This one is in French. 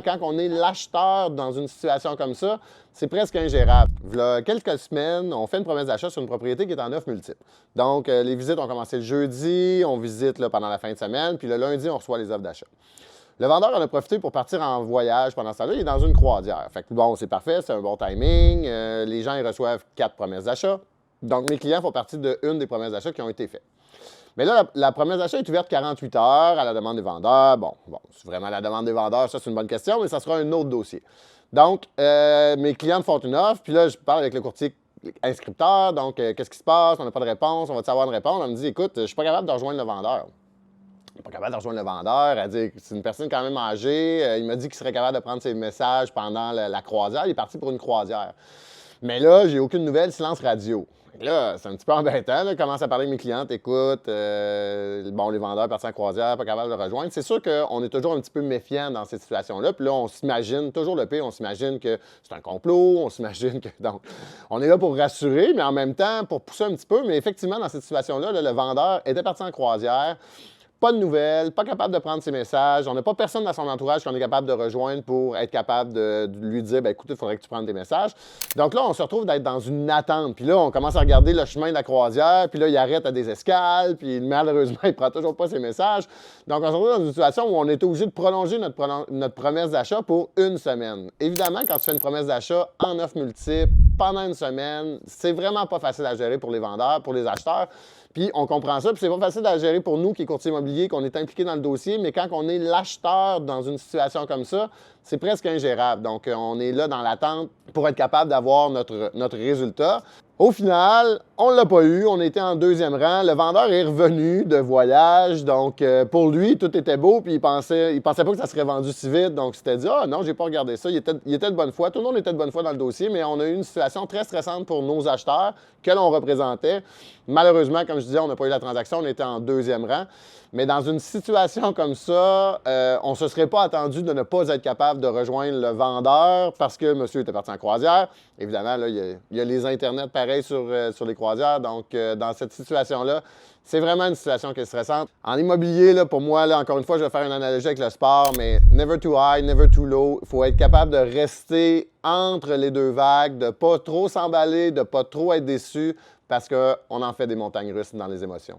quand on est l'acheteur dans une situation comme ça, c'est presque ingérable. Il y a quelques semaines, on fait une promesse d'achat sur une propriété qui est en offre multiple. Donc, les visites ont commencé le jeudi, on visite là, pendant la fin de semaine, puis le lundi, on reçoit les offres d'achat. Le vendeur en a profité pour partir en voyage pendant ce temps-là. Il est dans une croisière. Fait que bon, c'est parfait, c'est un bon timing. Les gens, ils reçoivent 4 promesses d'achat. Donc, mes clients font partie d'une des promesses d'achat qui ont été faites. Mais là, la promesse d'achat est ouverte 48 heures à la demande des vendeurs. Bon, c'est vraiment la demande des vendeurs, ça, c'est une bonne question, mais ça sera un autre dossier. Donc, mes clients me font une offre, puis là, je parle avec le courtier inscripteur. Donc, qu'est-ce qui se passe? On n'a pas de réponse, on va savoir une réponse. On me dit, écoute, je ne suis pas capable de rejoindre le vendeur. Pas capable de rejoindre le vendeur. Elle dit que c'est une personne quand même âgée. Il m'a dit qu'il serait capable de prendre ses messages pendant la croisière. Il est parti pour une croisière. Mais là, j'ai aucune nouvelle, silence radio. Là, c'est un petit peu embêtant. Là, je commence à parler avec mes clientes. Écoute, bon, les vendeurs partis en croisière, pas capable de le rejoindre. C'est sûr qu'on est toujours un petit peu méfiant dans cette situation-là. Puis là, on s'imagine, toujours le pire, on s'imagine que c'est un complot, on s'imagine que... Donc, on est là pour rassurer, mais en même temps, pour pousser un petit peu. Mais effectivement, dans cette situation-là, là, le vendeur était parti en croisière. Pas de nouvelles, pas capable de prendre ses messages. On n'a pas personne dans son entourage qu'on est capable de rejoindre pour être capable de lui dire, bien, écoute, il faudrait que tu prennes tes messages. Donc là, on se retrouve d'être dans une attente. Puis là, on commence à regarder le chemin de la croisière. Puis là, il arrête à des escales. Puis malheureusement, il ne prend toujours pas ses messages. Donc, on se retrouve dans une situation où on est obligé de prolonger notre promesse d'achat pour une semaine. Évidemment, quand tu fais une promesse d'achat en offre multiple pendant une semaine, c'est vraiment pas facile à gérer pour les vendeurs, pour les acheteurs. Puis on comprend ça, puis c'est pas facile à gérer pour nous qui est courtier immobilier, qu'on est impliqué dans le dossier, mais quand on est l'acheteur dans une situation comme ça, c'est presque ingérable. Donc, on est là dans l'attente pour être capable d'avoir notre résultat. Au final, on ne l'a pas eu, on était en deuxième rang. Le vendeur est revenu de voyage, donc pour lui, tout était beau, puis il pensait pas que ça serait vendu si vite, donc il s'était dit « Ah non, j'ai pas regardé ça », il était de bonne foi, tout le monde était de bonne foi dans le dossier, mais on a eu une situation très stressante pour nos acheteurs que l'on représentait. Malheureusement, comme je disais, on n'a pas eu la transaction, on était en deuxième rang. Mais dans une situation comme ça, on ne se serait pas attendu de ne pas être capable de rejoindre le vendeur parce que monsieur était parti en croisière. Évidemment, là, il y a les internets pareils sur les croisières. Donc, dans cette situation-là, c'est vraiment une situation qui est stressante. En immobilier, là, pour moi, là, encore une fois, je vais faire une analogie avec le sport, mais never too high, never too low. Il faut être capable de rester entre les deux vagues, de ne pas trop s'emballer, de ne pas trop être déçu parce qu'on en fait des montagnes russes dans les émotions.